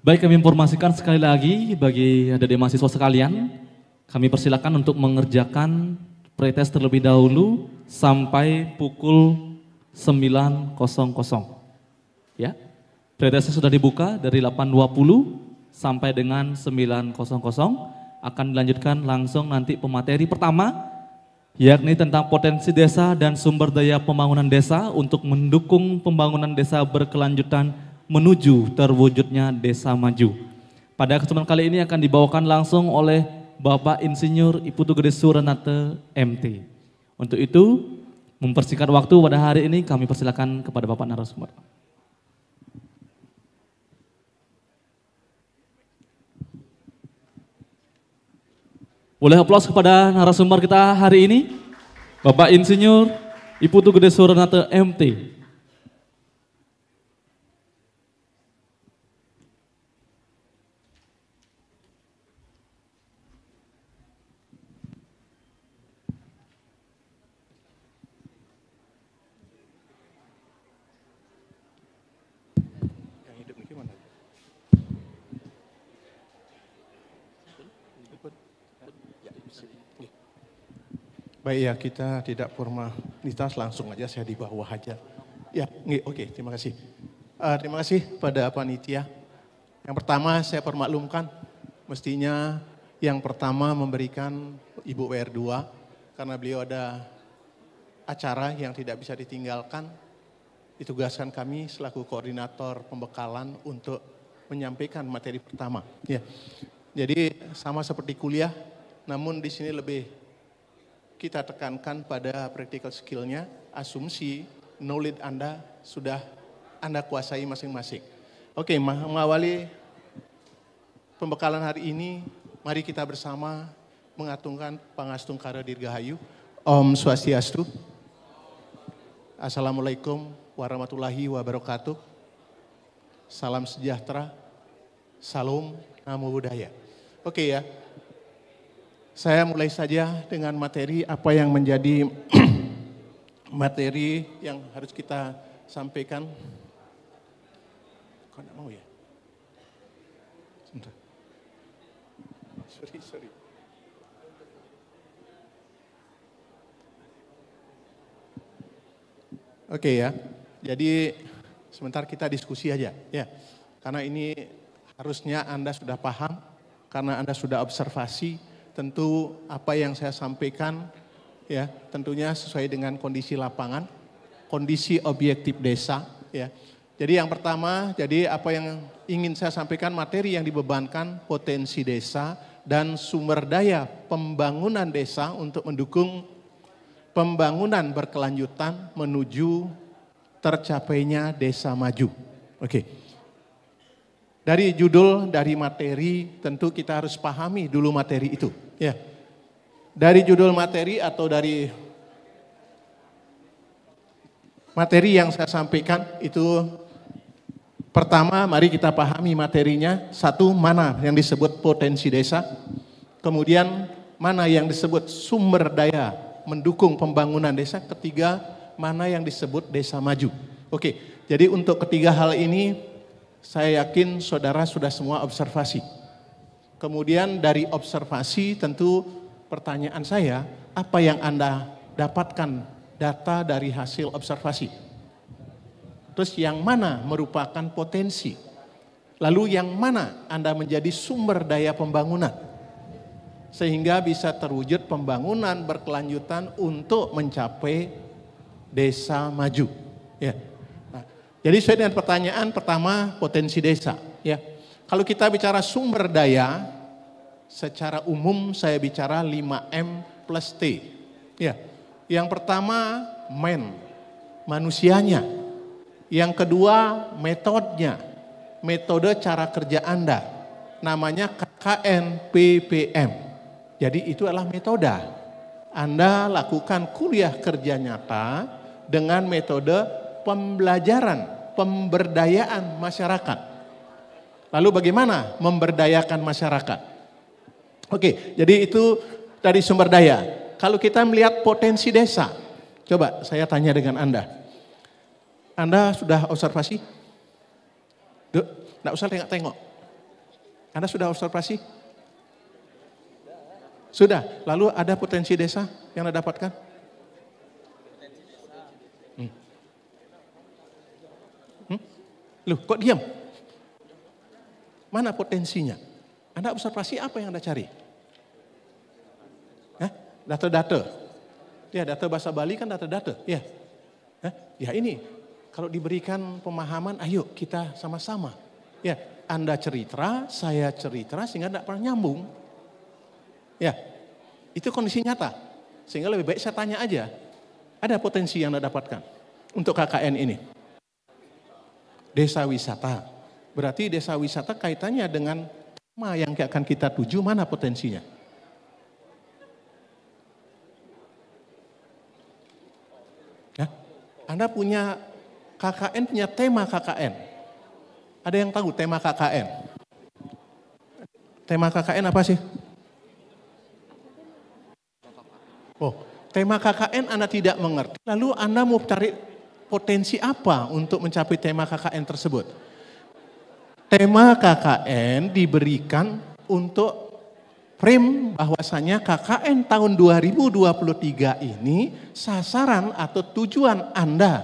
Baik, kami informasikan sekali lagi bagi adik-adik mahasiswa sekalian, kami persilakan untuk mengerjakan pretest terlebih dahulu sampai pukul 9.00. Ya, pretestnya sudah dibuka dari 8.20 sampai dengan 9.00. Akan dilanjutkan langsung nanti pemateri pertama, yakni tentang potensi desa dan sumber daya pembangunan desa untuk mendukung pembangunan desa berkelanjutan menuju terwujudnya desa maju. Pada kesempatan kali ini akan dibawakan langsung oleh Bapak Insinyur Iputu Gede Suranate MT. Untuk itu, mempersingkat waktu pada hari ini kami persilakan kepada Bapak narasumber. Boleh aplaus kepada narasumber kita hari ini, Bapak Insinyur Iputu Gede Suranate MT. Baik ya, kita tidak formalitas, langsung aja saya di bawah aja. Ya, oke, terima kasih. Terima kasih pada panitia. Yang pertama saya permaklumkan, mestinya yang pertama memberikan Ibu WR2, karena beliau ada acara yang tidak bisa ditinggalkan. Ditugaskan kami selaku koordinator pembekalan untuk menyampaikan materi pertama. Ya, jadi sama seperti kuliah, namun di sini lebih kita tekankan pada practical skill-nya, asumsi knowledge Anda sudah Anda kuasai masing-masing. Oke, mengawali pembekalan hari ini, mari kita bersama mengatungkan Pangastung Karo Dirgahayu. Om Swastiastu. Assalamualaikum warahmatullahi wabarakatuh. Salam sejahtera, salam namo buddhaya. Oke ya. Saya mulai saja dengan materi apa yang menjadi materi yang harus kita sampaikan. Kok enggak mau ya? Sebentar. Sorry. Oke ya, jadi sebentar kita diskusi aja ya. Karena ini harusnya Anda sudah paham, karena Anda sudah observasi. Tentu apa yang saya sampaikan ya tentunya sesuai dengan kondisi lapangan, kondisi objektif desa ya. Jadi yang pertama, jadi apa yang ingin saya sampaikan materi yang dibebankan potensi desa dan sumber daya pembangunan desa untuk mendukung pembangunan berkelanjutan menuju tercapainya desa maju. Oke. Dari judul, dari materi, tentu kita harus pahami dulu materi itu. Ya, dari judul materi atau dari materi yang saya sampaikan itu pertama, mari kita pahami materinya. Satu, mana yang disebut potensi desa. Kemudian, mana yang disebut sumber daya mendukung pembangunan desa. Ketiga, mana yang disebut desa maju. Oke, jadi untuk ketiga hal ini, saya yakin saudara sudah semua observasi. Kemudian dari observasi tentu pertanyaan saya, apa yang Anda dapatkan data dari hasil observasi? Terus yang mana merupakan potensi? Lalu yang mana Anda menjadi sumber daya pembangunan? Sehingga bisa terwujud pembangunan berkelanjutan untuk mencapai desa maju. Ya. Jadi sesuai dengan pertanyaan pertama, potensi desa. Ya, kalau kita bicara sumber daya, secara umum saya bicara 5M plus T. Ya, yang pertama manusianya. Yang kedua metodenya, metode cara kerja Anda. Namanya KKN PPM. Jadi itu adalah metode. Anda lakukan kuliah kerja nyata dengan metode pembelajaran, pemberdayaan masyarakat. Lalu bagaimana memberdayakan masyarakat? Oke, jadi itu dari sumber daya. Kalau kita melihat potensi desa, coba saya tanya dengan Anda. Anda sudah observasi? Enggak usah tengok-tengok. Anda sudah observasi? Sudah. Lalu ada potensi desa yang Anda dapatkan? Loh, kok diam? Mana potensinya? Anda observasi apa yang Anda cari? Data-data. Ya, data bahasa Bali kan data-data. Ya. Ya ini, kalau diberikan pemahaman, ayo kita sama-sama. Ya, Anda cerita, saya cerita, sehingga tidak pernah nyambung. Ya, itu kondisi nyata. Sehingga lebih baik saya tanya aja, ada potensi yang Anda dapatkan untuk KKN ini? Desa wisata. Berarti desa wisata kaitannya dengan tema yang akan kita tuju, mana potensinya? Ya, Anda punya KKN, punya tema KKN. Ada yang tahu tema KKN? Tema KKN apa sih? Oh, tema KKN Anda tidak mengerti, lalu Anda mau cari potensi apa untuk mencapai tema KKN tersebut? Tema KKN diberikan untuk frame bahwasanya KKN tahun 2023 ini sasaran atau tujuan Anda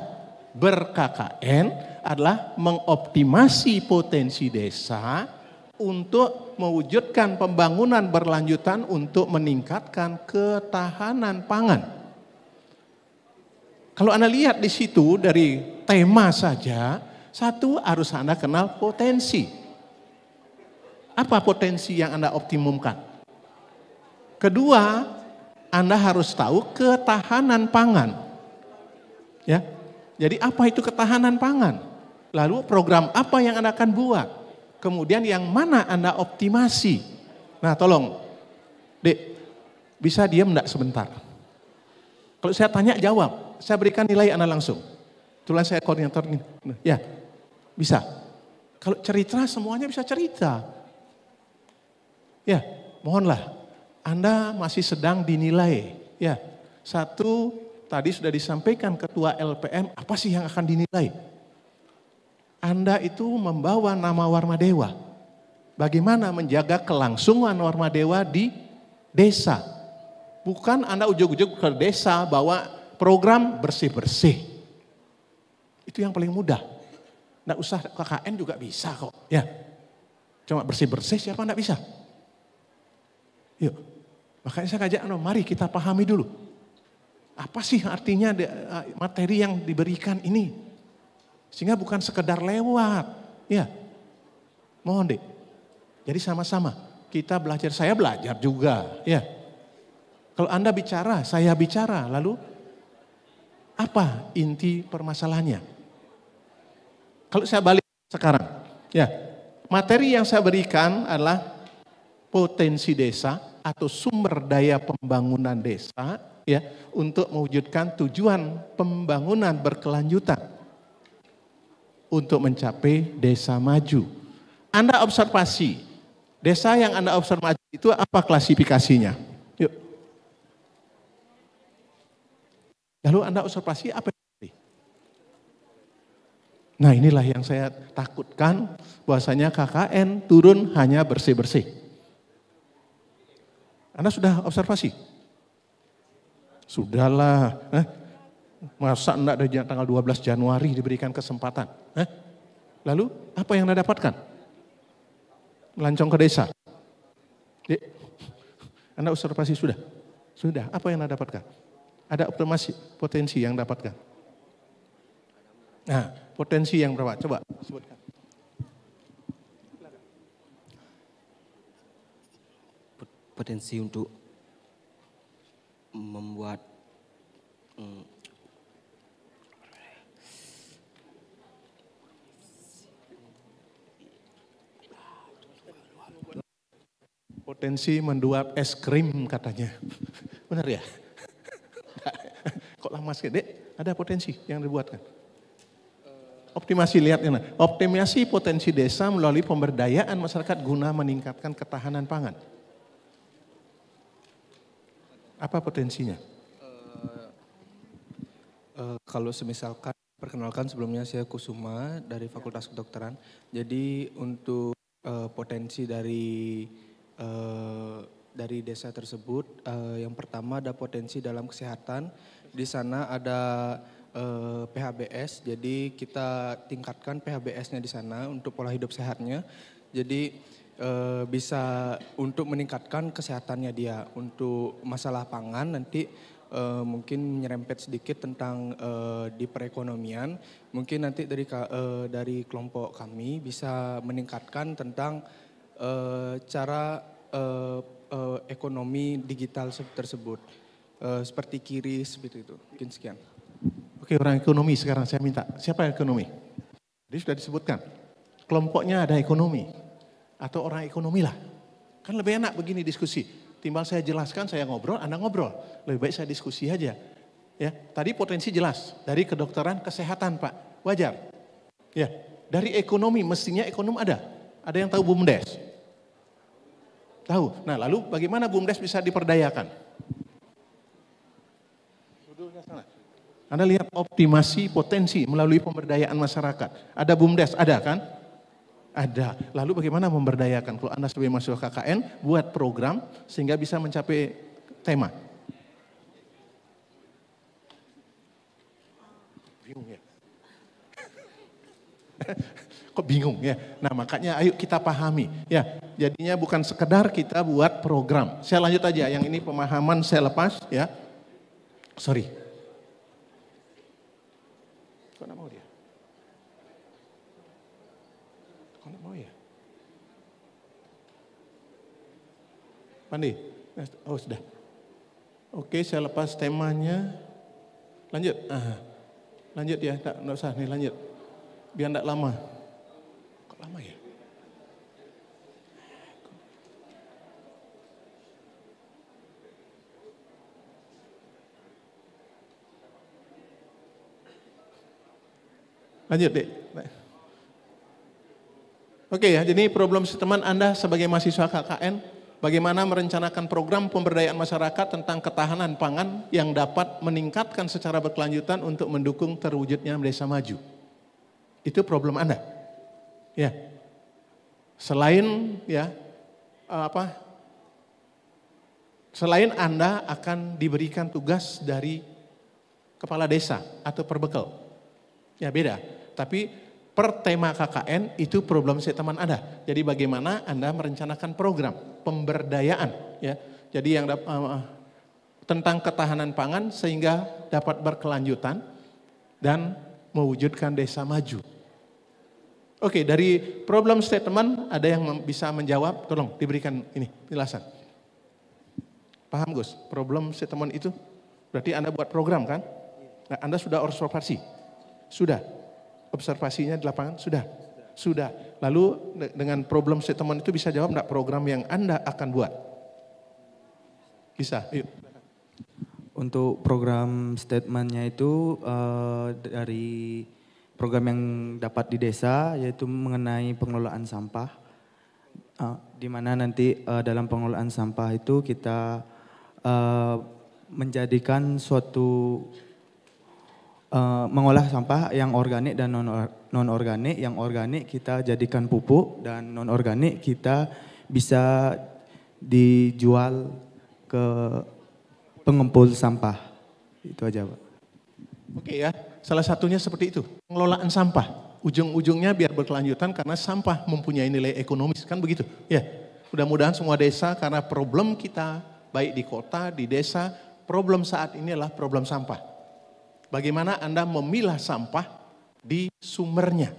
ber-KKN adalah mengoptimasi potensi desa untuk mewujudkan pembangunan berlanjutan untuk meningkatkan ketahanan pangan. Kalau Anda lihat di situ dari tema saja, satu harus Anda kenal potensi. Apa potensi yang Anda optimumkan? Kedua, Anda harus tahu ketahanan pangan. Ya. Jadi apa itu ketahanan pangan? Lalu program apa yang Anda akan buat? Kemudian yang mana Anda optimasi? Nah, tolong, Dek, bisa diam enggak sebentar? Kalau saya tanya jawab. Saya berikan nilai Anda langsung. Kebetulan saya koordinator. Ya, bisa. Kalau cerita semuanya bisa cerita. Ya, mohonlah. Anda masih sedang dinilai. Ya, satu tadi sudah disampaikan Ketua LPM, apa sih yang akan dinilai? Anda itu membawa nama Warmadewa. Bagaimana menjaga kelangsungan Warmadewa di desa. Bukan Anda ujug-ujug ke desa bawa program bersih-bersih. Itu yang paling mudah. Nggak usah KKN juga bisa kok. Ya. Cuma bersih-bersih siapa nggak bisa? Yuk. Makanya saya ajak, mari kita pahami dulu. Apa sih artinya materi yang diberikan ini? Sehingga bukan sekedar lewat. Ya. Mohon deh. Jadi sama-sama. Kita belajar, saya belajar juga. Ya. Kalau Anda bicara, saya bicara. Lalu apa inti permasalahannya? Kalau saya balik sekarang, ya, materi yang saya berikan adalah potensi desa atau sumber daya pembangunan desa, ya, untuk mewujudkan tujuan pembangunan berkelanjutan untuk mencapai desa maju. Anda observasi, desa yang Anda observasi itu apa klasifikasinya? Yuk. Lalu Anda observasi apa? Nah inilah yang saya takutkan bahwasanya KKN turun hanya bersih-bersih. Anda sudah observasi? Sudahlah. Masa enggak dari tanggal 12 Januari diberikan kesempatan? Lalu apa yang Anda dapatkan? Melancong ke desa. Anda observasi sudah? Sudah. Apa yang Anda dapatkan? Ada optimasi potensi yang dapatkan. Nah, potensi yang berapa? Coba sebutkan. Potensi untuk membuat potensi menduap es krim katanya. Benar ya? Kok lama sekali, Dek? Ada potensi yang dibuatkan. Optimasi, lihat ini. Optimasi potensi desa melalui pemberdayaan masyarakat guna meningkatkan ketahanan pangan. Apa potensinya? Kalau semisalkan, perkenalkan sebelumnya saya Kusuma dari Fakultas Kedokteran. Jadi untuk potensi dari desa tersebut. Yang pertama ada potensi dalam kesehatan. Di sana ada PHBS, jadi kita tingkatkan PHBS-nya di sana untuk pola hidup sehatnya. Jadi bisa untuk meningkatkan kesehatannya dia. Untuk masalah pangan nanti mungkin menyerempet sedikit tentang di perekonomian. Mungkin nanti dari kelompok kami bisa meningkatkan tentang cara ekonomi digital tersebut. Seperti QRIS seperti itu. Mungkin sekian. Oke, orang ekonomi sekarang saya minta. Siapa yang ekonomi? Jadi sudah disebutkan. Kelompoknya ada ekonomi. Atau orang ekonomi lah. Kan lebih enak begini diskusi. Timbang saya jelaskan, saya ngobrol, Anda ngobrol. Lebih baik saya diskusi aja. Ya, tadi potensi jelas. Dari kedokteran kesehatan Pak. Wajar. Ya, dari ekonomi, mestinya ekonom ada. Ada yang tahu BUMDes? Tahu. Nah lalu bagaimana BUMDes bisa diperdayakan? Anda lihat optimasi potensi melalui pemberdayaan masyarakat. Ada BUMDes, ada kan? Ada. Lalu bagaimana memberdayakan? Kalau Anda sebagai mahasiswa KKN, buat program sehingga bisa mencapai tema. Bingung ya? Kok bingung ya? Nah makanya ayo kita pahami. Ya, jadinya bukan sekedar kita buat program. Saya lanjut aja, yang ini pemahaman saya lepas ya. Sorry. Kok nggak mau dia? Kok nggak mau ya? Pandi? Oh sudah. Oke, saya lepas temanya. Lanjut. Lanjut ya, nggak usah nih lanjut. Biar nggak lama. Kok lama ya? Lanjut deh. Oke ya, jadi problem statement Anda sebagai mahasiswa KKN, bagaimana merencanakan program pemberdayaan masyarakat tentang ketahanan pangan yang dapat meningkatkan secara berkelanjutan untuk mendukung terwujudnya desa maju. Itu problem Anda. Ya. Selain selain Anda akan diberikan tugas dari kepala desa atau perbekal. Ya beda. Tapi per tema KKN itu problem statement Anda. Jadi bagaimana Anda merencanakan program pemberdayaan ya. Jadi yang tentang ketahanan pangan sehingga dapat berkelanjutan dan mewujudkan desa maju. Oke, dari problem statement ada yang bisa menjawab, tolong diberikan ini penjelasan. Paham Gus? Problem statement itu berarti Anda buat program kan? Nah, Anda sudah observasi? Sudah. Observasinya di lapangan? Sudah. Sudah. Lalu dengan problem statement itu bisa jawab enggak program yang Anda akan buat? Bisa. Yuk. Untuk program statementnya itu dari program yang dapat di desa yaitu mengenai pengelolaan sampah. Di mana nanti dalam pengelolaan sampah itu kita menjadikan suatu mengolah sampah yang organik dan non-organik. Yang organik kita jadikan pupuk dan non-organik kita bisa dijual ke pengumpul sampah. Itu aja Pak. Oke ya, salah satunya seperti itu. Pengelolaan sampah. Ujung-ujungnya biar berkelanjutan karena sampah mempunyai nilai ekonomis. Kan begitu? Ya, mudah-mudahan semua desa karena problem kita baik di kota, di desa, problem saat ini adalah problem sampah. Bagaimana Anda memilah sampah di sumbernya.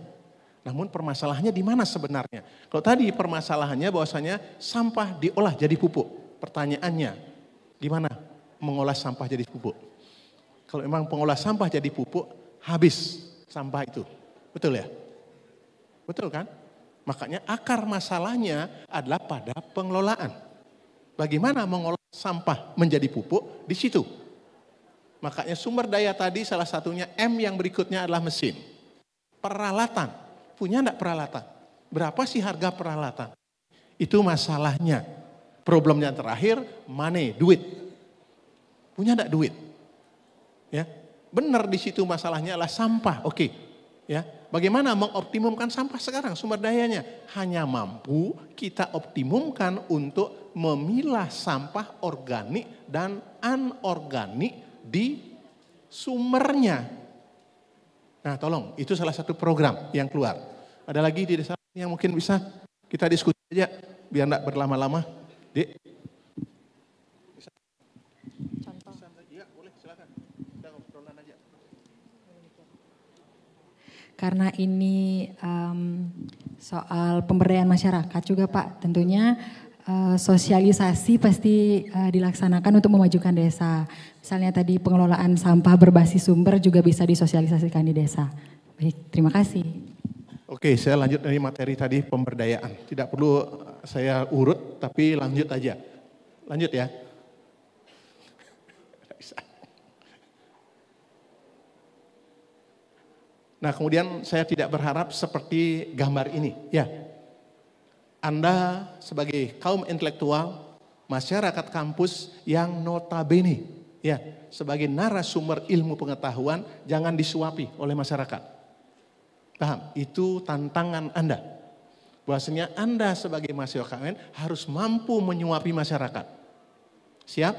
Namun permasalahannya di mana sebenarnya? Kalau tadi permasalahannya bahwasanya sampah diolah jadi pupuk. Pertanyaannya, gimana mengolah sampah jadi pupuk? Kalau memang pengolah sampah jadi pupuk, habis sampah itu. Betul ya? Betul kan? Makanya akar masalahnya adalah pada pengelolaan. Bagaimana mengolah sampah menjadi pupuk di situ? Makanya sumber daya tadi salah satunya M yang berikutnya adalah mesin. Peralatan. Punya enggak peralatan? Berapa sih harga peralatan? Itu masalahnya. Problemnya terakhir, money, duit. Punya enggak duit? Ya, benar di situ masalahnya adalah sampah. Oke. Ya, bagaimana mengoptimumkan sampah sekarang sumber dayanya? Hanya mampu kita optimumkan untuk memilah sampah organik dan anorganik di sumbernya. Nah tolong, itu salah satu program yang keluar. Ada lagi di desa yang mungkin bisa kita diskusi aja, biar enggak berlama-lama. Dik. Karena ini soal pemberdayaan masyarakat juga Pak, tentunya sosialisasi pasti dilaksanakan untuk memajukan desa. Misalnya tadi pengelolaan sampah berbasis sumber juga bisa disosialisasikan di desa. Baik, terima kasih. Oke, saya lanjut dari materi tadi pemberdayaan. Tidak perlu saya urut, tapi lanjut aja. Lanjut ya. Nah kemudian saya tidak berharap seperti gambar ini. Ya, Anda sebagai kaum intelektual, masyarakat kampus yang notabene, ya, sebagai narasumber ilmu pengetahuan, jangan disuapi oleh masyarakat. Paham? Itu tantangan Anda. Bahwasanya Anda sebagai mahasiswa KUN harus mampu menyuapi masyarakat. Siap?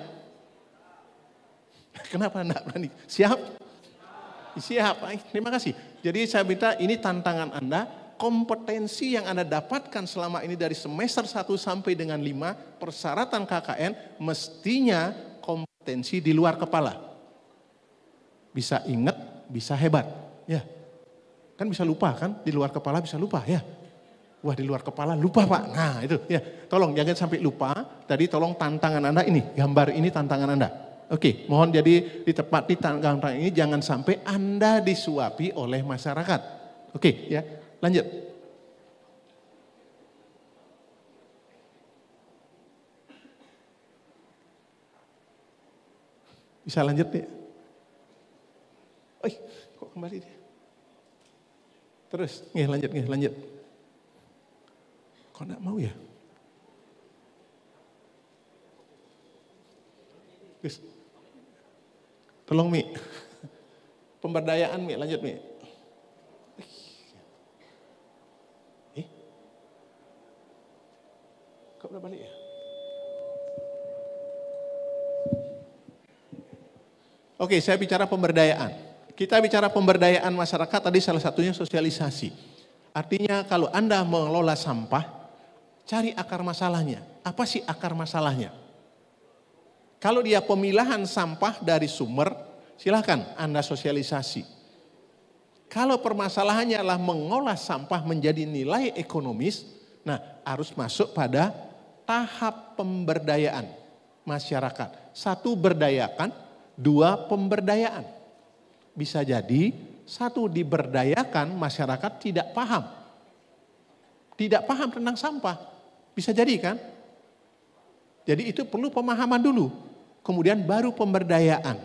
Kenapa Anda berani? Siap? Siap, terima kasih. Jadi saya minta ini tantangan Anda, kompetensi yang Anda dapatkan selama ini dari semester 1 sampai dengan 5, persyaratan KKN mestinya kompetensi di luar kepala. Bisa ingat, bisa hebat. Ya, kan bisa lupa kan, di luar kepala bisa lupa ya. Wah di luar kepala lupa Pak, nah itu ya. Tolong jangan sampai lupa, tadi tolong tantangan Anda ini, gambar ini tantangan Anda. Oke, mohon jadi ditepati tantangan ini jangan sampai Anda disuapi oleh masyarakat. Oke, ya, lanjut. Bisa lanjut ya? Kok kembali dia? Terus, lanjut. Kok enggak mau ya? Terus. Tolong Mi, pemberdayaan Mi, lanjut Mi. Kok udah balik ya? Oke, saya bicara pemberdayaan. Kita bicara pemberdayaan masyarakat tadi salah satunya sosialisasi. Artinya kalau Anda mengelola sampah, cari akar masalahnya. Apa sih akar masalahnya? Kalau dia pemilahan sampah dari sumber, silahkan Anda sosialisasi. Kalau permasalahannya adalah mengolah sampah menjadi nilai ekonomis, nah harus masuk pada tahap pemberdayaan masyarakat. 1 berdayakan, 2 pemberdayaan. Bisa jadi 1 diberdayakan masyarakat tidak paham. Tidak paham tentang sampah. Bisa jadi kan? Jadi itu perlu pemahaman dulu. Kemudian baru pemberdayaan.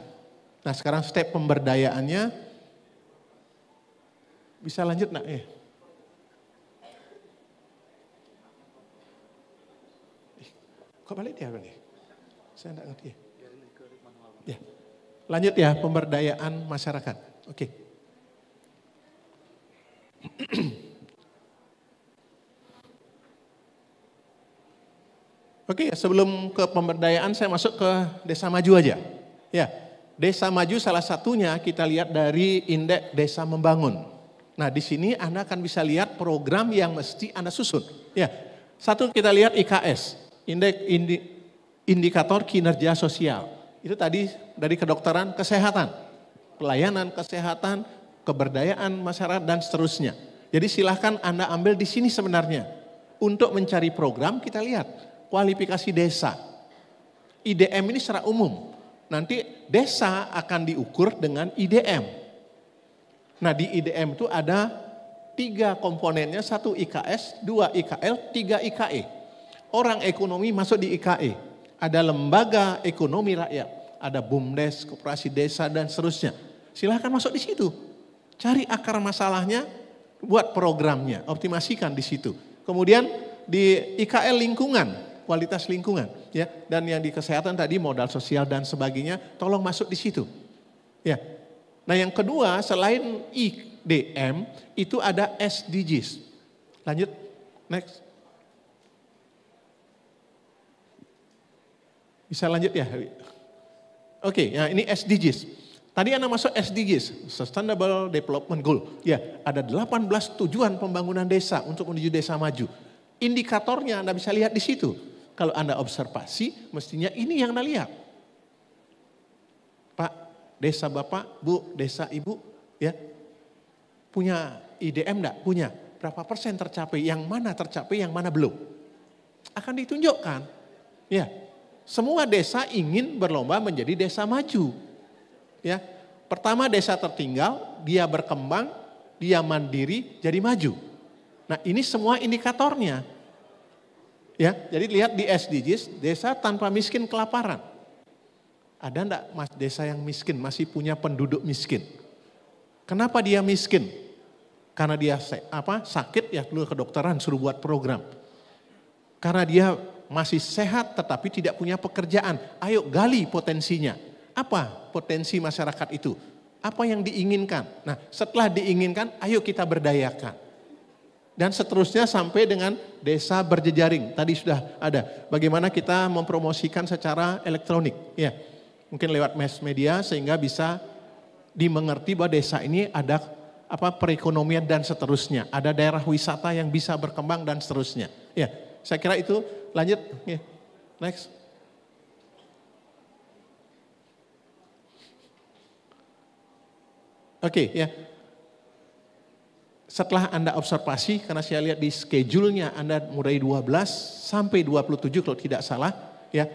Nah sekarang step pemberdayaannya bisa lanjut nak? Kok balik dia nih? Saya enggak ngerti. Ya. Lanjut ya pemberdayaan masyarakat. Oke. Oke, sebelum ke pemberdayaan saya masuk ke Desa Maju aja. Ya, Desa Maju salah satunya kita lihat dari indeks Desa Membangun. Nah, di sini Anda akan bisa lihat program yang mesti Anda susun. Ya, 1 kita lihat IKS, indikator kinerja sosial. Itu tadi dari kedokteran, kesehatan, pelayanan kesehatan, keberdayaan masyarakat dan seterusnya. Jadi silahkan Anda ambil di sini sebenarnya. Untuk mencari program kita lihat. Kualifikasi desa. IDM ini secara umum. Nanti desa akan diukur dengan IDM. Nah di IDM itu ada 3 komponennya, 1 IKS, 2 IKL, 3 IKE. Orang ekonomi masuk di IKE. Ada lembaga ekonomi rakyat. Ada BUMDes, koperasi desa dan seterusnya. Silahkan masuk di situ. Cari akar masalahnya, buat programnya, optimasikan di situ. Kemudian di IKL lingkungan. Kualitas lingkungan, ya, dan yang di kesehatan tadi modal sosial dan sebagainya, tolong masuk di situ, ya. Nah yang kedua selain DM itu ada SDGs. Lanjut, next. Bisa lanjut ya? Oke, ya ini SDGs. Tadi Anda masuk SDGs, Sustainable Development Goal. Ya, ada 18 tujuan pembangunan desa untuk menuju desa maju. Indikatornya Anda bisa lihat di situ. Kalau Anda observasi, mestinya ini yang Anda lihat. Pak, desa Bapak, Bu, desa Ibu, ya, punya IDM enggak? Punya. Berapa persen tercapai? Yang mana tercapai, yang mana belum? Akan ditunjukkan. Ya, semua desa ingin berlomba menjadi desa maju. Ya, pertama desa tertinggal, dia berkembang, dia mandiri, jadi maju. Nah, ini semua indikatornya. Ya, jadi lihat di SDGs, desa tanpa miskin kelaparan. Ada enggak mas desa yang miskin, masih punya penduduk miskin? Kenapa dia miskin? Karena dia sakit ya dulu kedokteran suruh buat program. Karena dia masih sehat tetapi tidak punya pekerjaan. Ayo gali potensinya. Apa potensi masyarakat itu? Apa yang diinginkan? Nah, setelah diinginkan, ayo kita berdayakan. Dan seterusnya sampai dengan desa berjejaring. Tadi sudah ada. Bagaimana kita mempromosikan secara elektronik. Ya, mungkin lewat mass media sehingga bisa dimengerti bahwa desa ini ada perekonomian dan seterusnya. Ada daerah wisata yang bisa berkembang dan seterusnya. Ya, saya kira itu. Lanjut. Ya. Next. Oke, ya. Setelah Anda observasi, karena saya lihat di schedule-nya Anda mulai 12 sampai 27 kalau tidak salah, ya.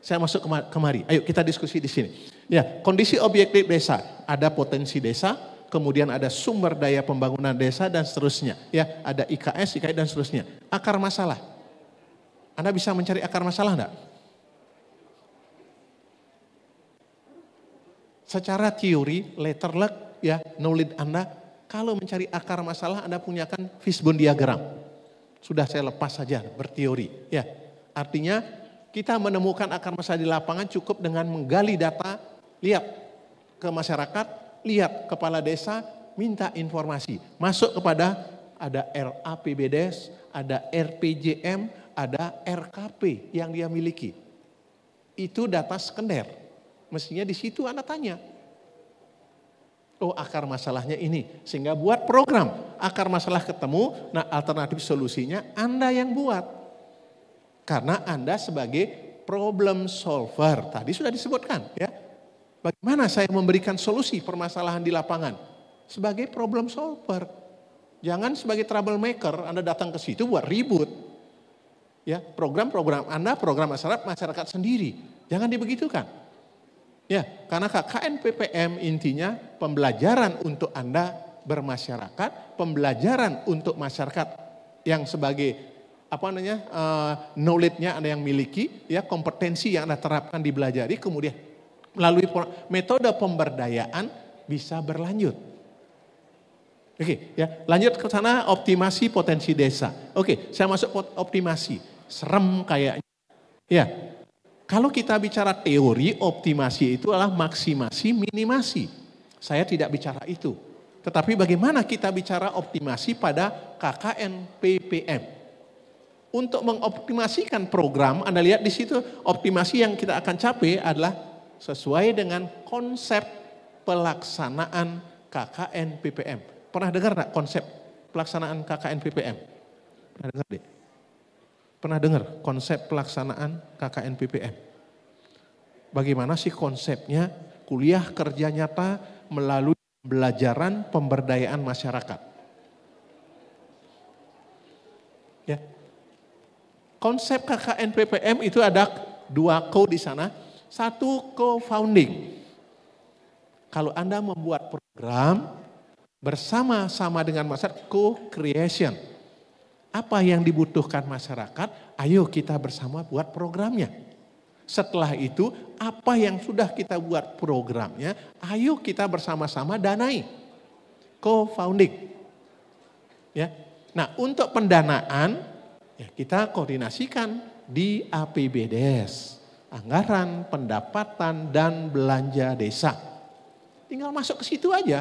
Saya masuk kemari. Ayo kita diskusi di sini. Ya, kondisi objektif desa, ada potensi desa, kemudian ada sumber daya pembangunan desa dan seterusnya. Ya, ada IKS, IKI dan seterusnya. Akar masalah. Anda bisa mencari akar masalah enggak? Secara teori, letterluck, ya, knowledge Anda, kalau mencari akar masalah Anda punyakan fishbone diagram. Sudah saya lepas saja berteori. Ya, artinya kita menemukan akar masalah di lapangan cukup dengan menggali data, lihat ke masyarakat, lihat kepala desa, minta informasi. Masuk kepada ada RAPBDes, ada RPJM, ada RKP yang dia miliki. Itu data sekunder. Mestinya di situ Anda tanya. Oh, akar masalahnya ini. Sehingga buat program. Akar masalah ketemu, nah alternatif solusinya Anda yang buat. Karena Anda sebagai problem solver. Tadi sudah disebutkan ya. Bagaimana saya memberikan solusi permasalahan di lapangan? Sebagai problem solver. Jangan sebagai troublemaker Anda datang ke situ buat ribut. Ya, program-program Anda, program masyarakat sendiri. Jangan dibegitukan. Ya, karena KKN PPM intinya pembelajaran untuk Anda bermasyarakat, pembelajaran untuk masyarakat yang sebagai knowledge-nya Anda yang miliki, ya, kompetensi yang Anda terapkan dibelajari, kemudian melalui metode pemberdayaan bisa berlanjut. Oke, ya, lanjut ke sana optimasi potensi desa. Oke, saya masuk optimasi. Serem kayaknya. Ya, kalau kita bicara teori, optimasi itu adalah maksimasi, minimasi. Saya tidak bicara itu. Tetapi bagaimana kita bicara optimasi pada KKN PPM? Untuk mengoptimasikan program, Anda lihat di situ optimasi yang kita akan capai adalah sesuai dengan konsep pelaksanaan KKN PPM. Pernah dengar enggak konsep pelaksanaan KKN PPM? Pernah dengar deh? Pernah dengar konsep pelaksanaan KKN PPM? Bagaimana sih konsepnya? Kuliah kerja nyata melalui pembelajaran pemberdayaan masyarakat. Ya. Konsep KKN PPM itu ada 2 co di sana. 1 co-founding. Kalau Anda membuat program bersama-sama dengan masyarakat, co-creation. Apa yang dibutuhkan masyarakat, ayo kita bersama buat programnya. Setelah itu, apa yang sudah kita buat programnya, ayo kita bersama-sama danai. Co-founding. Ya. Nah, untuk pendanaan, ya kita koordinasikan di APBDes. Anggaran, pendapatan, dan belanja desa. Tinggal masuk ke situ aja.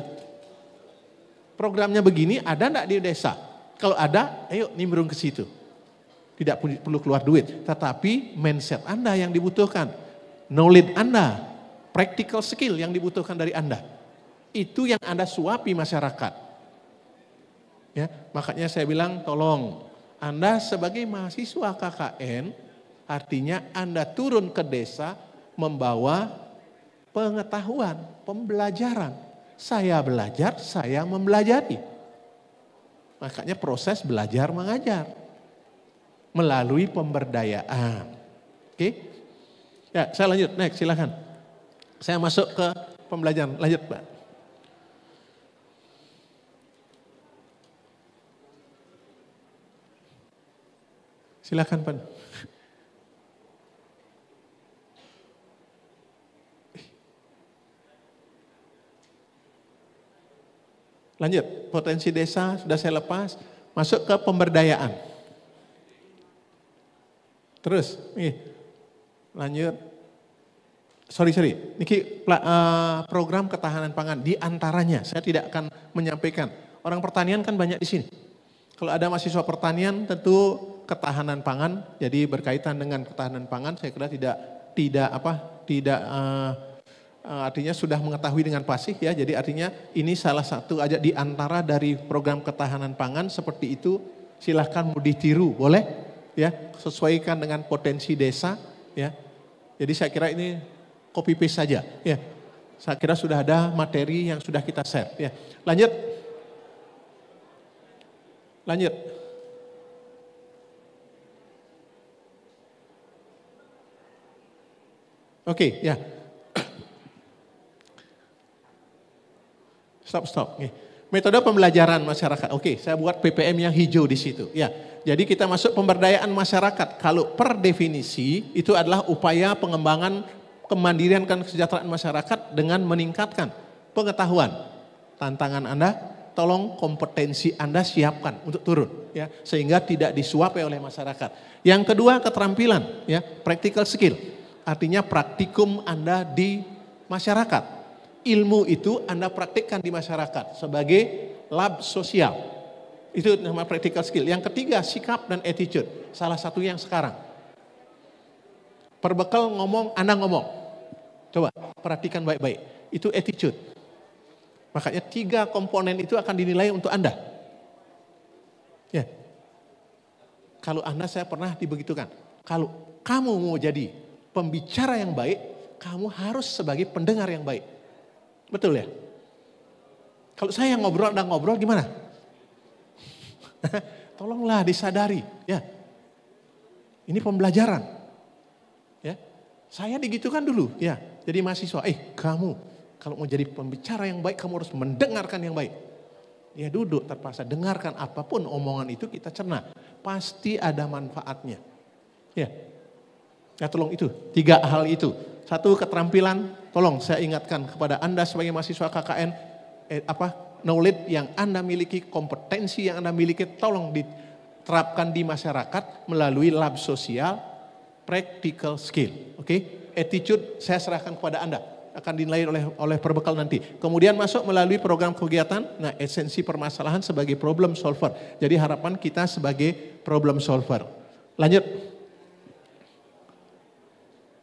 Programnya begini, ada enggak di desa? Kalau ada, ayo nimbrung ke situ. Tidak perlu keluar duit, tetapi mindset Anda yang dibutuhkan. Knowledge Anda, practical skill yang dibutuhkan dari Anda. Itu yang Anda suapi masyarakat. Ya, makanya saya bilang tolong Anda sebagai mahasiswa KKN, artinya Anda turun ke desa membawa pengetahuan, pembelajaran. Saya belajar, saya mempelajari. Makanya proses belajar mengajar melalui pemberdayaan. Oke? Ya, saya lanjut, next silakan. Saya masuk ke pembelajaran, lanjut Pak. Silakan Pak. Lanjut, potensi desa sudah saya lepas, masuk ke pemberdayaan. Terus, nih, lanjut. Sorry, niki program ketahanan pangan di antaranya. Saya tidak akan menyampaikan. Orang pertanian kan banyak di sini. Kalau ada mahasiswa pertanian, tentu ketahanan pangan. Jadi berkaitan dengan ketahanan pangan, saya kira artinya sudah mengetahui dengan pasti ya. Jadi artinya ini salah satu aja di antara dari program ketahanan pangan seperti itu. Silahkan mau ditiru, boleh ya. Sesuaikan dengan potensi desa ya. Jadi saya kira ini copy paste saja ya. Saya kira sudah ada materi yang sudah kita share ya. Lanjut. Oke, ya. Stop. Nih. Metode pembelajaran masyarakat. Oke, saya buat PPM yang hijau di situ. Ya, jadi kita masuk pemberdayaan masyarakat. Kalau per definisi itu adalah upaya pengembangan kemandirian dan kesejahteraan masyarakat dengan meningkatkan pengetahuan. Tantangan Anda, tolong kompetensi Anda siapkan untuk turun, ya, sehingga tidak disuapi oleh masyarakat. Yang kedua keterampilan, ya, practical skill. Artinya praktikum Anda di masyarakat. Ilmu itu Anda praktikkan di masyarakat sebagai lab sosial. Itu nama practical skill. Yang ketiga sikap dan attitude. Salah satu yang sekarang. Perbekal ngomong, Anda ngomong. Coba perhatikan baik-baik. Itu attitude. Makanya 3 komponen itu akan dinilai untuk Anda. Ya. Kalau Anda saya pernah dibegitukan. Kalau kamu mau jadi pembicara yang baik, kamu harus sebagai pendengar yang baik. Betul ya? Kalau saya yang ngobrol, Anda ngobrol gimana? Tolonglah disadari, ya. Ini pembelajaran. Ya. Saya digitukan dulu, ya. Jadi mahasiswa, kamu kalau mau jadi pembicara yang baik, kamu harus mendengarkan yang baik. Ya duduk terpaksa, dengarkan apapun omongan itu kita cerna. Pasti ada manfaatnya. Ya. Ya tolong itu, 3 hal itu. 1 keterampilan, tolong saya ingatkan kepada Anda sebagai mahasiswa KKN, knowledge yang Anda miliki, kompetensi yang Anda miliki, tolong diterapkan di masyarakat melalui lab sosial, practical skill. Oke, attitude saya serahkan kepada Anda, akan dinilai oleh perbekal nanti. Kemudian masuk melalui program kegiatan, nah esensi permasalahan sebagai problem solver. Jadi harapan kita sebagai problem solver. Lanjut.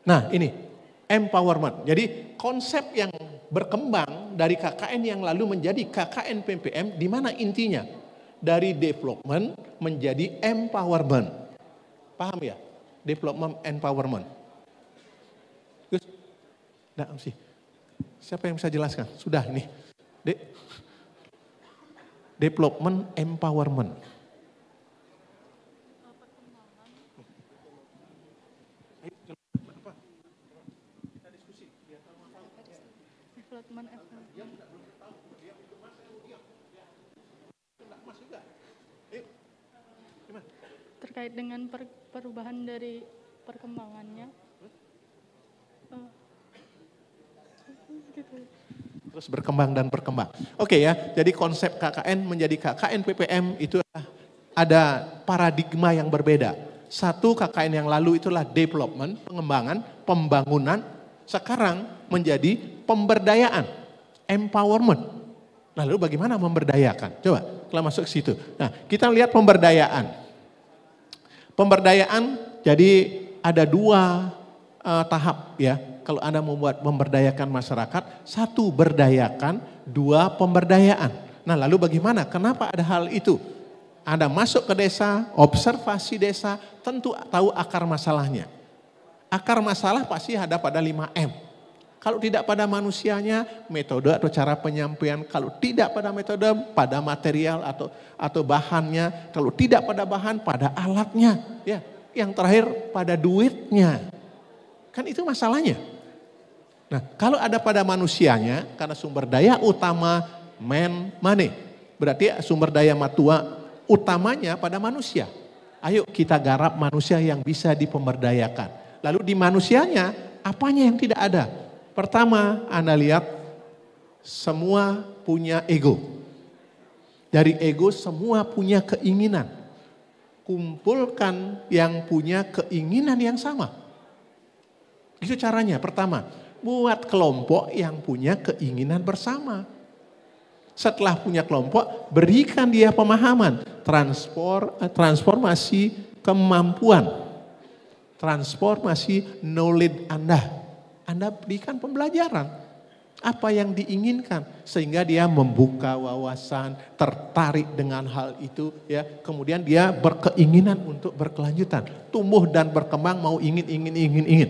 Nah ini. Empowerment. Jadi konsep yang berkembang dari KKN yang lalu menjadi KKN PPM di mana intinya dari development menjadi empowerment. Paham ya? Development empowerment. Gus, enggak sih. Siapa yang bisa jelaskan? Sudah ini. Development empowerment. Terkait dengan perubahan dari perkembangannya. Gitu. Terus berkembang dan berkembang. Oke ya, jadi konsep KKN menjadi KKN PPM itu ada paradigma yang berbeda. 1 KKN yang lalu itulah development, pengembangan, pembangunan. Sekarang menjadi pemberdayaan, empowerment. Lalu bagaimana memberdayakan? Coba kalau masuk ke situ. Nah, kita lihat pemberdayaan. Pemberdayaan jadi ada dua tahap ya. Kalau Anda membuat memberdayakan masyarakat, satu berdayakan, dua pemberdayaan. Nah lalu bagaimana? Kenapa ada hal itu? Anda masuk ke desa, observasi desa, tentu tahu akar masalahnya. Akar masalah pasti ada pada 5M. Kalau tidak pada manusianya, metode atau cara penyampaian. Kalau tidak pada metode, pada material atau bahannya. Kalau tidak pada bahan, pada alatnya. Ya, yang terakhir pada duitnya. Kan itu masalahnya. Nah, kalau ada pada manusianya, karena sumber daya utama money. Berarti sumber daya matua utamanya pada manusia. Ayo kita garap manusia yang bisa dipemberdayakan. Lalu di manusianya, apanya yang tidak ada? Pertama, Anda lihat semua punya ego. Dari ego semua punya keinginan. Kumpulkan yang punya keinginan yang sama. Itu caranya. Pertama, buat kelompok yang punya keinginan bersama. Setelah punya kelompok, berikan dia pemahaman. Transformasi kemampuan. Transformasi knowledge Anda. Anda berikan pembelajaran. Apa yang diinginkan. Sehingga dia membuka wawasan, tertarik dengan hal itu. Ya, kemudian dia berkeinginan untuk berkelanjutan. Tumbuh dan berkembang mau ingin.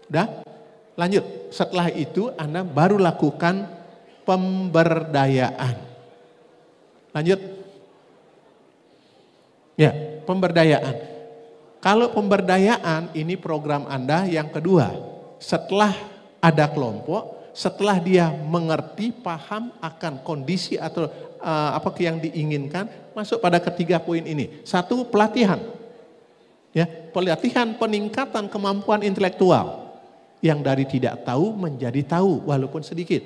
Udah? Lanjut. Setelah itu Anda baru lakukan pemberdayaan. Lanjut. Ya, pemberdayaan. Kalau pemberdayaan ini program Anda yang kedua. Setelah ada kelompok, setelah dia mengerti, paham akan kondisi atau apa yang diinginkan, masuk pada ketiga poin ini. Satu, pelatihan. Ya, pelatihan peningkatan kemampuan intelektual. Yang dari tidak tahu menjadi tahu walaupun sedikit.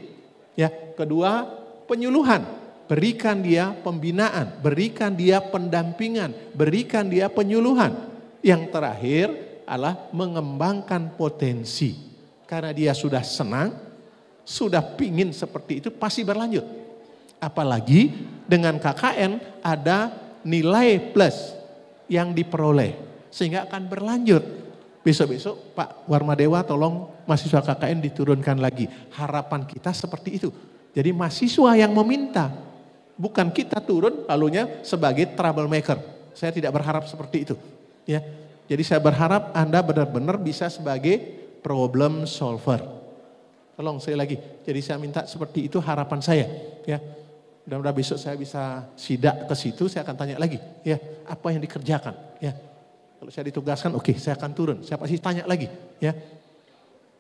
Ya, kedua, penyuluhan. Berikan dia pembinaan, berikan dia pendampingan, berikan dia penyuluhan. Yang terakhir adalah mengembangkan potensi. Karena dia sudah senang, sudah pingin seperti itu, pasti berlanjut. Apalagi dengan KKN ada nilai plus yang diperoleh. Sehingga akan berlanjut. Besok-besok Pak Warmadewa tolong mahasiswa KKN diturunkan lagi. Harapan kita seperti itu. Jadi mahasiswa yang meminta. Bukan kita turun lalunya sebagai troublemaker. Saya tidak berharap seperti itu. Ya, jadi saya berharap Anda benar-benar bisa sebagai problem solver. Tolong saya lagi. Jadi saya minta seperti itu harapan saya. Ya, mudah-mudahan besok saya bisa sidak ke situ. Saya akan tanya lagi. Ya, apa yang dikerjakan? Ya, kalau saya ditugaskan, oke, saya akan turun. Saya pasti tanya lagi. Ya,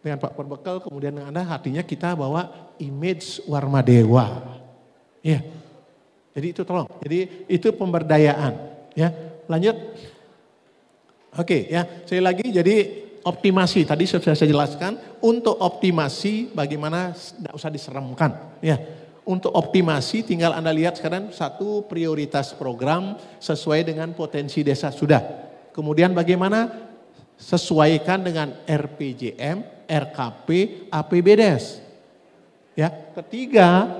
dengan Pak Perbekal, kemudian dengan Anda, artinya kita bawa image Warmadewa. Ya, jadi itu tolong. Jadi itu pemberdayaan. Ya, lanjut. Oke, ya, sekali lagi. Jadi optimasi tadi sudah saya jelaskan. Untuk optimasi bagaimana tidak usah diseremkan. Ya, untuk optimasi tinggal Anda lihat sekarang satu prioritas program sesuai dengan potensi desa sudah. Kemudian bagaimana sesuaikan dengan RPJM, RKP, APBDes. Ya, ketiga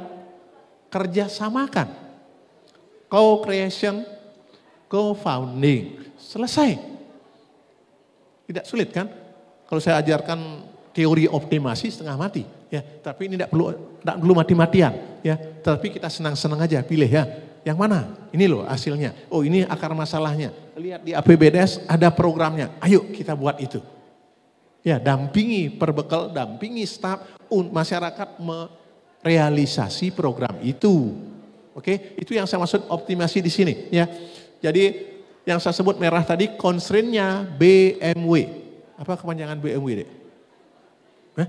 kerjasamakan, co-creation, co-founding, selesai. Tidak sulit kan? Kalau saya ajarkan teori optimasi setengah mati, ya. Tapi ini tidak perlu mati-matian, ya. Tapi kita senang-senang aja pilih ya. Yang mana? Ini loh hasilnya. Oh ini akar masalahnya. Lihat di APBDes ada programnya. Ayo kita buat itu. Ya, dampingi Perbekal, dampingi staf, masyarakat merealisasi program itu. Oke, itu yang saya maksud optimasi di sini. Ya, jadi yang saya sebut merah tadi constraint-nya BMW. Apa kepanjangan BMW, Dek? Hah?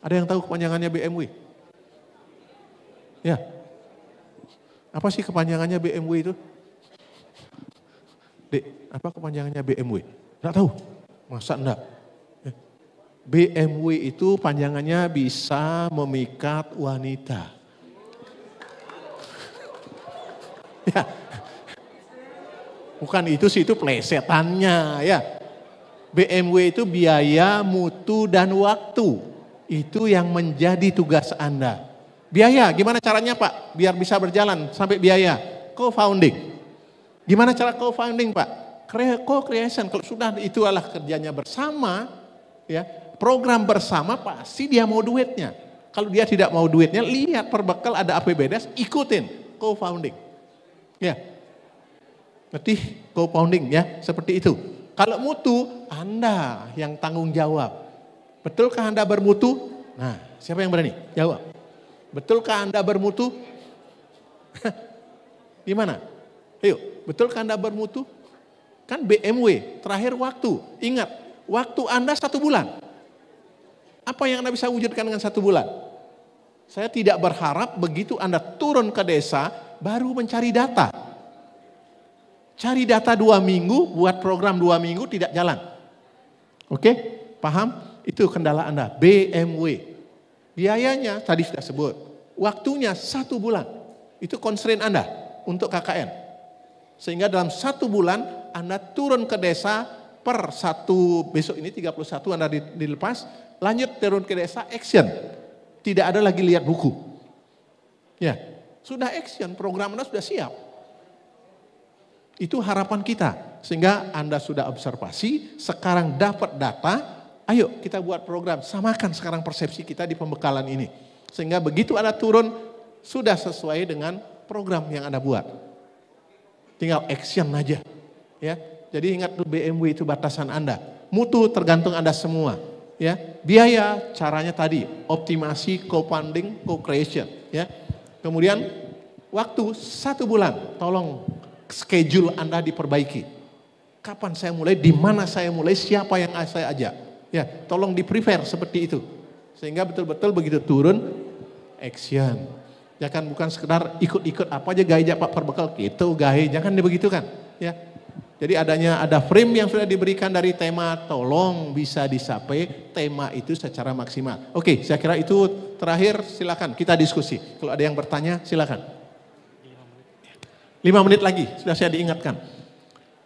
Ada yang tahu kepanjangannya BMW? Ya. Apa sih kepanjangannya BMW itu? Dek, apa kepanjangannya BMW? Enggak tahu. Masa enggak? BMW itu panjangannya bisa memikat wanita. Ya. Bukan itu sih, itu plesetannya ya. BMW itu biaya, mutu, dan waktu. Itu yang menjadi tugas Anda. Biaya, gimana caranya Pak? Biar bisa berjalan sampai biaya. Co-founding. Gimana cara co-founding Pak? Co-creation, kalau sudah itu adalah kerjanya bersama, ya program bersama pasti dia mau duitnya. Kalau dia tidak mau duitnya, lihat Perbekal ada APBDes, ikutin co-founding. Ya, berarti co-founding ya, seperti itu. Kalau mutu, Anda yang tanggung jawab. Betulkah Anda bermutu? Nah, siapa yang berani? Jawab. Betulkah Anda bermutu? Gimana? Ayo, betulkah Anda bermutu? Kan BMW, terakhir waktu. Ingat, waktu Anda 1 bulan. Apa yang Anda bisa wujudkan dengan 1 bulan? Saya tidak berharap begitu Anda turun ke desa, baru mencari data. Cari data 2 minggu, buat program 2 minggu tidak jalan. Oke, paham? Itu kendala Anda, BMW. Biayanya tadi sudah sebut, waktunya 1 bulan. Itu constraint Anda untuk KKN. Sehingga dalam 1 bulan Anda turun ke desa per 1, besok ini 31 Anda dilepas, lanjut turun ke desa, action. Tidak ada lagi lihat buku. Ya, sudah action, program Anda sudah siap. Itu harapan kita. Sehingga Anda sudah observasi, sekarang dapat data, ayo kita buat program, samakan sekarang persepsi kita di pembekalan ini. Sehingga begitu Anda turun, sudah sesuai dengan program yang Anda buat. Tinggal action aja. Ya, jadi ingat BMW itu batasan Anda. Mutu tergantung Anda semua. Ya, biaya caranya tadi, optimasi, co-funding, co-creation. Ya, kemudian waktu 1 bulan, tolong schedule Anda diperbaiki. Kapan saya mulai, di mana saya mulai, siapa yang saya ajak. Ya, tolong di-prepare seperti itu. Sehingga betul-betul begitu turun, action. Ya kan, bukan sekedar ikut-ikut apa aja gaya Pak Perbekal, gitu gaya, jangan dibegitukan. Ya, jadi ada frame yang sudah diberikan dari tema, tolong bisa disapai tema itu secara maksimal. Oke, saya kira itu terakhir, silakan kita diskusi. Kalau ada yang bertanya, silakan. 5 menit lagi, sudah saya diingatkan.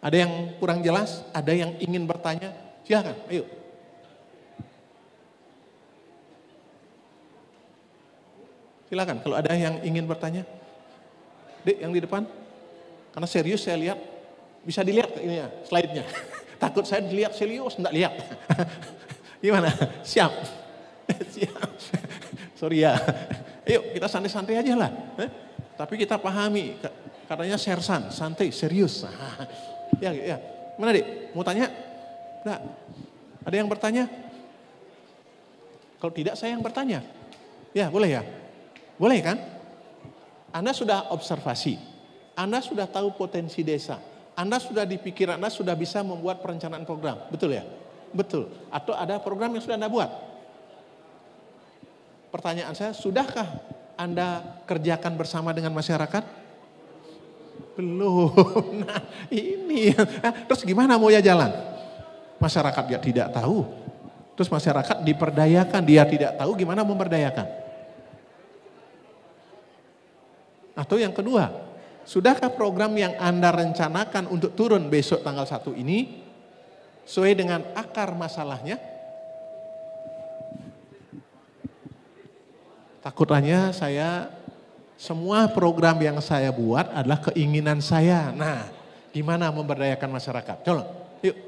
Ada yang kurang jelas, ada yang ingin bertanya, silakan, ayo. Silakan, kalau ada yang ingin bertanya. Dek, yang di depan. Karena serius saya lihat, bisa dilihat ini ya, slide-nya. Takut saya dilihat serius, enggak lihat. Gimana? Siap? Siap. Sorry ya. Ayo kita santai-santai aja lah. Tapi kita pahami, katanya sersan, santai, serius. Ya. Mana Dek? Mau tanya? Enggak. Ada yang bertanya? Kalau tidak saya yang bertanya. Ya boleh ya? Boleh kan? Anda sudah observasi, Anda sudah tahu potensi desa, Anda sudah dipikir, Anda sudah bisa membuat perencanaan program, betul ya? Betul. Atau ada program yang sudah Anda buat? Pertanyaan saya, sudahkah Anda kerjakan bersama dengan masyarakat? Belum. Nah ini, terus gimana mau ya jalan? Masyarakat ya tidak tahu. Terus masyarakat diperdayakan, dia tidak tahu gimana memberdayakan. Atau yang kedua, sudahkah program yang Anda rencanakan untuk turun besok tanggal 1 ini sesuai dengan akar masalahnya? Takutnya saya, semua program yang saya buat adalah keinginan saya. Nah, gimana memberdayakan masyarakat? Tolong, yuk.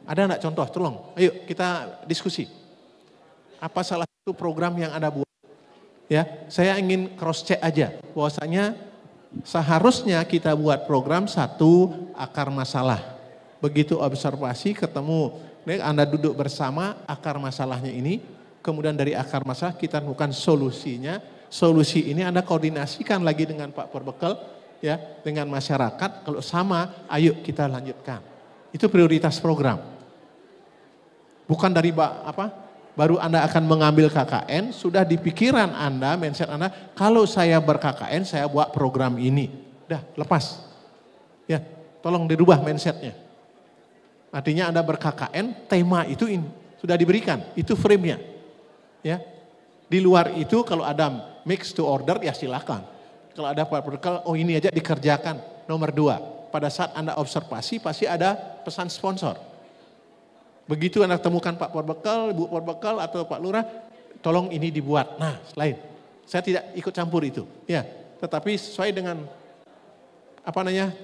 Ada enggak contoh? Tolong, ayo kita diskusi. Apa salah satu program yang Anda buat? Ya, saya ingin cross check aja bahwasanya seharusnya kita buat program 1 akar masalah. Begitu observasi ketemu, Anda duduk bersama akar masalahnya ini, kemudian dari akar masalah kita lakukan solusinya. Solusi ini Anda koordinasikan lagi dengan Pak Perbekal, ya, dengan masyarakat. Kalau sama, ayo kita lanjutkan. Itu prioritas program. Bukan dari baru Anda akan mengambil KKN, sudah di pikiran Anda, mindset Anda, kalau saya ber-KKN, saya buat program ini. Udah, lepas. Ya, tolong dirubah mindsetnya. Artinya Anda ber-KKN, tema itu sudah diberikan, itu frame-nya. Ya, di luar itu kalau ada mix to order, ya silakan. Kalau ada oh ini aja dikerjakan, nomor 2. Pada saat Anda observasi, pasti ada pesan sponsor. Begitu Anda temukan Pak Perbekal, Ibu Perbekal atau Pak Lurah, tolong ini dibuat. Nah, lain. Saya tidak ikut campur itu. Ya, tetapi sesuai dengan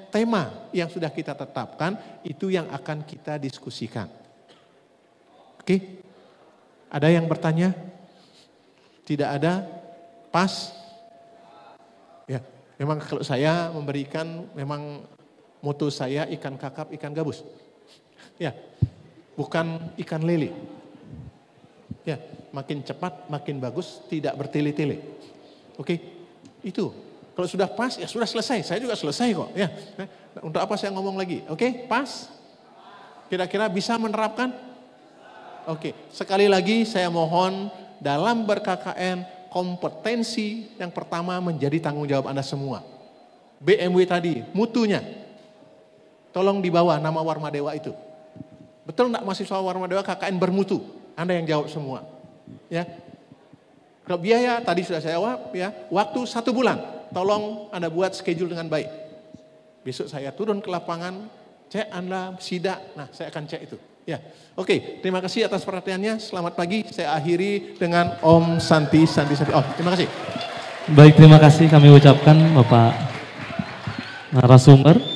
tema yang sudah kita tetapkan, itu yang akan kita diskusikan. Oke? Ada yang bertanya? Tidak ada? Pas? Ya, memang kalau saya memberikan, memang moto saya ikan kakap, ikan gabus. Ya, bukan ikan lele. Ya, makin cepat, makin bagus, tidak bertele-tele. Oke, itu. Kalau sudah pas, ya sudah selesai. Saya juga selesai kok. Ya, untuk apa saya ngomong lagi? Oke, pas? Kira-kira bisa menerapkan? Oke, sekali lagi saya mohon dalam ber-KKN, kompetensi yang pertama menjadi tanggung jawab Anda semua. BMW tadi, mutunya. Tolong dibawa nama Warmadewa itu. Betul enggak mahasiswa Warmadewa KKN bermutu? Anda yang jawab semua. Ya. Kalau biaya tadi sudah saya jawab ya, waktu 1 bulan. Tolong Anda buat schedule dengan baik. Besok saya turun ke lapangan, cek Anda sidak. Nah, saya akan cek itu. Ya. Oke, terima kasih atas perhatiannya. Selamat pagi. Saya akhiri dengan Om Santi Santi Santi. Oh, terima kasih. Baik, terima kasih kami ucapkan Bapak narasumber.